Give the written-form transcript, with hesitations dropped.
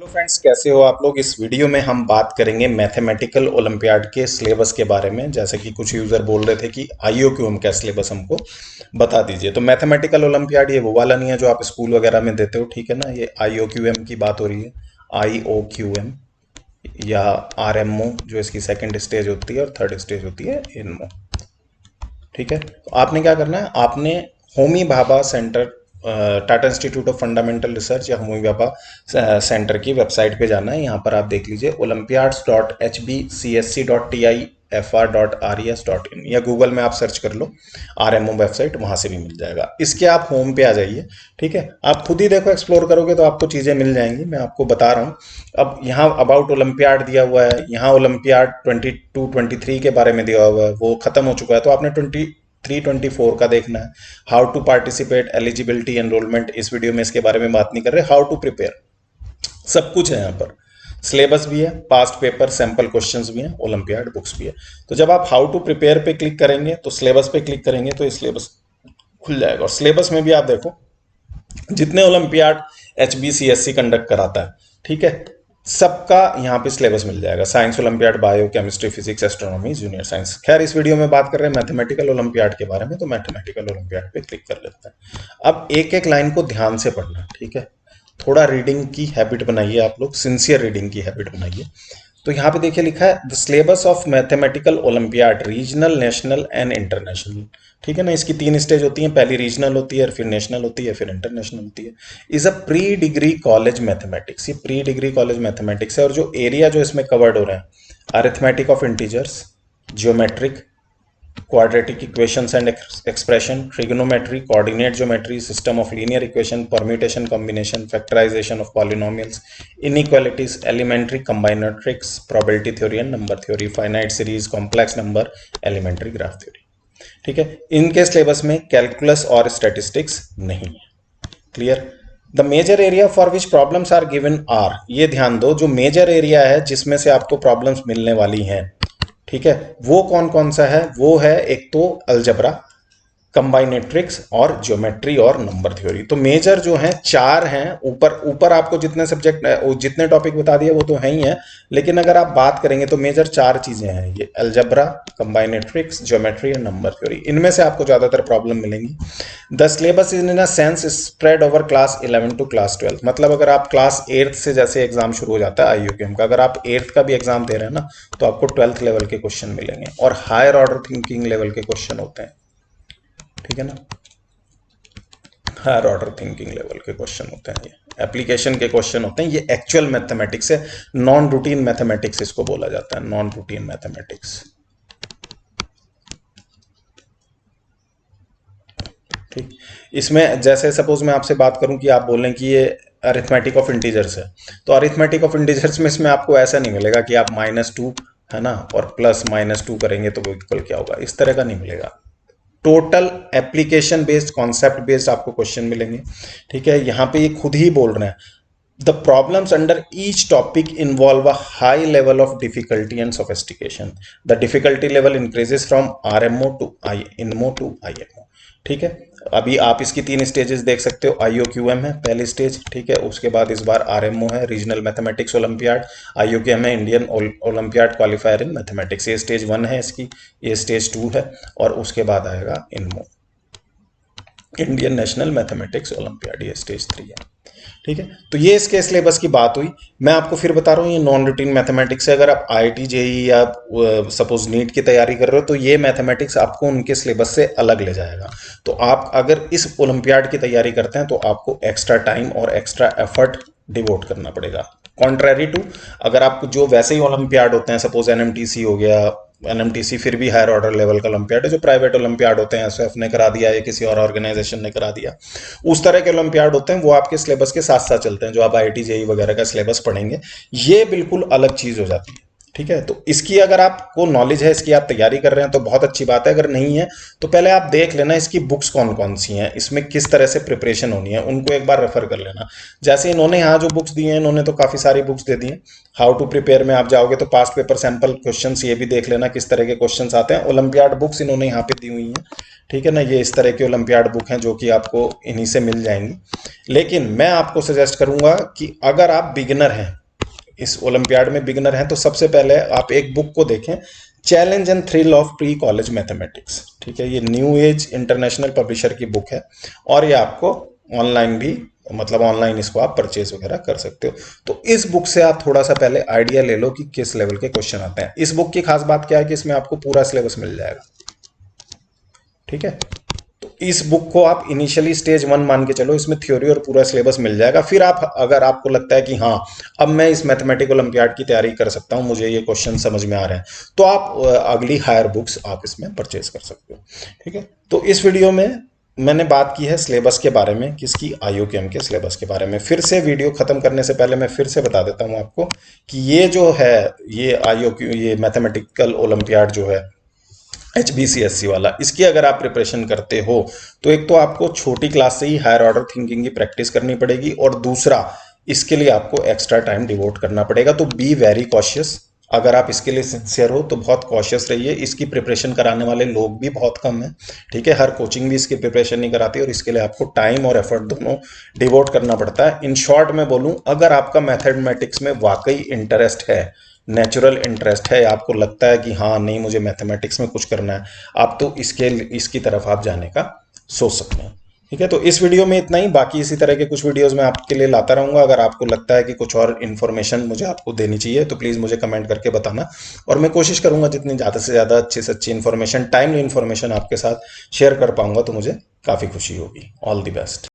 Hello friends, कैसे हो आप लोग। इस वीडियो में हम बात करेंगे मैथमेटिकल ओलंपियाड के सिलेबस के बारे में। जैसे कि कुछ यूज़र बोल रहे थे कि आईओक्यूएम का सिलेबस हमको बता दीजिए। तो मैथमेटिकल ओलंपियाड ये वो वाला नहीं है जो आप स्कूल वगैरह में देते हो, ठीक है ना। ये आईओक्यूएम की बात हो रही है, आईओक्यूएम या आरएमओ, जो इसकी सेकंड स्टेज होती है और थर्ड स्टेज होती है इनमो। ठीक है, तो आपने क्या करना है, आपने Homi Bhabha centre, Tata institute of fundamental research या होमी भाभा सेंटर की वेबसाइट पे जाना है। यहाँ पर आप देख लीजिए olympiads.hbcsc.tifr.res.in या गूगल में आप सर्च कर लो आरएमओ वेबसाइट, वहां से भी मिल जाएगा। इसके आप होम पे आ जाइए। ठीक है, आप खुद ही देखो, एक्सप्लोर करोगे तो आपको चीज़ें मिल जाएंगी। मैं आपको बता रहा हूँ। अब यहाँ अबाउट ओलंपियाड दिया हुआ है, यहाँ ओलंपियाड 22-23 के बारे में दिया हुआ है, वो खत्म हो चुका है। तो आपने 23-24 का देखना है। How to participate, eligibility, enrolment, इस वीडियो में इसके बारे में बात नहीं कर रहे। हाउ टू प्रिपेयर, सब कुछ है यहाँ पर। सिलेबस भी है, पास्ट पेपर सैंपल क्वेश्चंस भी हैं, ओलंपियाड बुक्स भी है। तो जब आप हाउ टू प्रिपेयर पे क्लिक करेंगे तो सिलेबस पे क्लिक करेंगे तो ये सिलेबस खुल जाएगा। और सिलेबस में भी आप देखो जितने ओलंपियाड HBCSC कंडक्ट कराता है, ठीक है, सबका यहाँ पे सिलेबस मिल जाएगा। Science olympiad, bio, chemistry, physics, astronomy, junior science. खैर, इस वीडियो में बात कर रहे हैं मैथमेटिकल ओलंपियाड के बारे में, तो मैथमेटिकल ओलंपियाड पे क्लिक कर लेते हैं। अब एक एक लाइन को ध्यान से पढ़ना, ठीक है। थोड़ा रीडिंग की हैबिट बनाइए, आप लोग सिंसियर रीडिंग की हैबिट बनाइए। तो यहाँ पे देखिए लिखा है the syllabus of mathematical olympiad regional, national and international. ठीक है ना, इसकी 3 स्टेज होती हैं। पहली रीजनल होती है, फिर नेशनल होती है, फिर इंटरनेशनल होती है। Is a pre degree college mathematics, ये प्री डिग्री कॉलेज मैथमेटिक्स है। और जो एरिया जो इसमें कवर्ड हो रहे हैं, arithmetic of integers, geometric, quadratic equations and expression, trigonometry, coordinate geometry, system of linear equation, permutation, combination, factorization of polynomials, inequalities, elementary combinatorics, probability theory and number theory, finite series, complex number, elementary graph theory। ठीक है, इनके syllabus में calculus और statistics नहीं है। Clear. The major area for which problems are given are, ये ध्यान दो, जो मेजर एरिया है जिसमें से आपको प्रॉब्लम्स मिलने वाली हैं, ठीक है, वो कौन कौन सा है। वो है एक तो अलजबरा, कंबाइनेट्रिक्स और ज्योमेट्री और नंबर थ्योरी। तो मेजर जो हैं 4 हैं। ऊपर ऊपर आपको जितने सब्जेक्ट, जितने टॉपिक बता दिए वो तो है ही है, लेकिन अगर आप बात करेंगे तो मेजर 4 चीजें हैं, ये अलजबरा, कंबाइनेट्रिक्स, ज्योमेट्री और नंबर थ्योरी। इनमें से आपको ज्यादातर प्रॉब्लम मिलेंगी। The syllabus is in a sense spread over class 11 to class 12। मतलब अगर आप क्लास 8 से जैसे एग्जाम शुरू हो जाता है आईयूकेएम का, अगर आप 8th का भी एग्जाम दे रहे हैं ना, तो आपको 12th लेवल के क्वेश्चन मिलेंगे और हायर ऑर्डर थिंकिंग लेवल के क्वेश्चन होते हैं। ठीक है ना, हायर ऑर्डर थिंकिंग लेवल के क्वेश्चन होते हैं, ये एप्लीकेशन के क्वेश्चन होते हैं। ये एक्चुअल मैथमेटिक्स है, नॉन रूटीन मैथमेटिक्स इसको बोला जाता है, नॉन रूटीन मैथमेटिक्स। ठीक, इसमें जैसे सपोज मैं आपसे बात करूं कि आप बोलें कि ये अरिथमेटिक ऑफ इंटीजर्स है, तो अरिथमेटिक ऑफ इंटीजर्स में इसमें आपको ऐसा नहीं मिलेगा कि आप -2 है ना और +-2 करेंगे तो वो इक्वल क्या होगा, इस तरह का नहीं मिलेगा। Total application based, concept based आपको क्वेश्चन मिलेंगे। ठीक है, यहां पे ये खुद ही बोल रहे हैं the problems under each topic involve a high level of difficulty and sophistication. The difficulty level increases from RMO to INMO to IMO. ठीक है, अभी आप इसकी 3 स्टेजेस देख सकते हो। आईओक्यूएम है पहली स्टेज, ठीक है, उसके बाद इस बार आरएमओ है, रीजनल मैथमेटिक्स ओलंपियाड। आईओक्यूएम है, Indian olympiad qualifier in mathematics. ये स्टेज 1 है इसकी, ये स्टेज 2 है, और उसके बाद आएगा इनमो, इंडियन नेशनल मैथमेटिक्स ओलंपियाड, ये स्टेज 3 है। ठीक है, तो ये इसके सिलेबस की बात हुई। मैं आपको फिर बता रहा हूँ, ये नॉन रूटीन मैथमेटिक्स है। अगर आप आईआईटी जेईई या सपोज नीट की तैयारी कर रहे हो तो ये मैथमेटिक्स आपको उनके सिलेबस से अलग ले जाएगा। तो आप अगर इस ओलंपियाड की तैयारी करते हैं तो आपको एक्स्ट्रा टाइम और एक्स्ट्रा एफर्ट डिवोट करना पड़ेगा। कॉन्ट्रेरी टू, अगर आप जो वैसे ही ओलंपियाड होते हैं, सपोज एनएमटीसी हो गया, एनएमटीसी फिर भी हायर ऑर्डर लेवल का ओलंपियाड है, जो प्राइवेट ओलंपियाड होते हैं, एसएफ ने करा दिया या किसी और ऑर्गेनाइजेशन ने करा दिया, उस तरह के ओलंपियाड होते हैं, वो आपके सिलेबस के साथ साथ चलते हैं, जो आप आईआईटी जेईई वगैरह का सिलेबस पढ़ेंगे। ये बिल्कुल अलग चीज हो जाती है। ठीक है, तो इसकी अगर आपको नॉलेज है, इसकी आप तैयारी कर रहे हैं तो बहुत अच्छी बात है। अगर नहीं है तो पहले आप देख लेना इसकी बुक्स कौन कौन सी हैं, इसमें किस तरह से प्रिपरेशन होनी है, उनको एक बार रेफर कर लेना। जैसे इन्होंने यहाँ जो बुक्स दी हैं, इन्होंने तो काफ़ी सारी बुक्स दे दी हैं। हाउ टू प्रिपेयर में आप जाओगे तो पास्ट पेपर सैंपल क्वेश्चंस ये भी देख लेना किस तरह के क्वेश्चंस आते हैं। ओलंपियाड बुक्स इन्होंने यहाँ पे दी हुई हैं, ठीक है ना, ये इस तरह की ओलंपियाड बुक हैं जो कि आपको इन्हीं से मिल जाएंगी। लेकिन मैं आपको सजेस्ट करूंगा कि अगर आप बिगिनर हैं, इस ओलंपियाड में बिगिनर हैं, तो सबसे पहले आप एक बुक को देखें, challenge and thrill of pre college mathematics. ठीक है, ये न्यू एज इंटरनेशनल पब्लिशर की बुक है, और ये आपको ऑनलाइन भी, मतलब ऑनलाइन इसको आप परचेज वगैरह कर सकते हो। तो इस बुक से आप थोड़ा सा पहले आइडिया ले लो कि किस लेवल के क्वेश्चन आते हैं। इस बुक की खास बात क्या है कि इसमें आपको पूरा सिलेबस मिल जाएगा। ठीक है, तो इस बुक को आप इनिशियली स्टेज 1 मान के चलो, इसमें थ्योरी और पूरा सिलेबस मिल जाएगा। फिर आप, अगर आपको लगता है कि हाँ अब मैं इस मैथमेटिकल ओलंपियाड की तैयारी कर सकता हूँ, मुझे ये क्वेश्चन समझ में आ रहे हैं, तो आप अगली हायर बुक्स आप इसमें परचेज कर सकते हो। ठीक है, तो इस वीडियो में मैंने बात की है सिलेबस के बारे में, किसकी, IUCAM के सिलेबस के बारे में। फिर से वीडियो खत्म करने से पहले मैं फिर से बता देता हूँ आपको कि ये जो है, ये IUCAM, ये मैथमेटिकल ओलंपियाड जो है HBCSC वाला, इसकी अगर आप प्रिपरेशन करते हो तो एक तो आपको छोटी क्लास से ही हायर ऑर्डर थिंकिंग की प्रैक्टिस करनी पड़ेगी, और दूसरा इसके लिए आपको एक्स्ट्रा टाइम डिवोट करना पड़ेगा। तो बी वेरी कॉशियस, अगर आप इसके लिए सिंसियर हो तो बहुत कॉशियस रहिए। इसकी प्रिपरेशन कराने वाले लोग भी बहुत कम हैं, ठीक है, हर कोचिंग भी इसकी प्रिपरेशन नहीं कराती, और इसके लिए आपको टाइम और एफर्ट दोनों डिवोट करना पड़ता है। इन शॉर्ट में बोलूं, अगर आपका मैथमेटिक्स में वाकई इंटरेस्ट है, नेचुरल इंटरेस्ट है, आपको लगता है कि हाँ नहीं मुझे मैथमेटिक्स में कुछ करना है, आप तो इसकी तरफ आप जाने का सोच सकते हैं। ठीक है, तो इस वीडियो में इतना ही, बाकी इसी तरह के कुछ वीडियोस मैं आपके लिए लाता रहूंगा। अगर आपको लगता है कि कुछ और इन्फॉर्मेशन मुझे आपको देनी चाहिए तो प्लीज़ मुझे कमेंट करके बताना, और मैं कोशिश करूंगा जितनी ज़्यादा से ज़्यादा अच्छी से अच्छी इन्फॉर्मेशन, टाइमली इन्फॉर्मेशन आपके साथ शेयर कर पाऊंगा, तो मुझे काफ़ी खुशी होगी। All the best.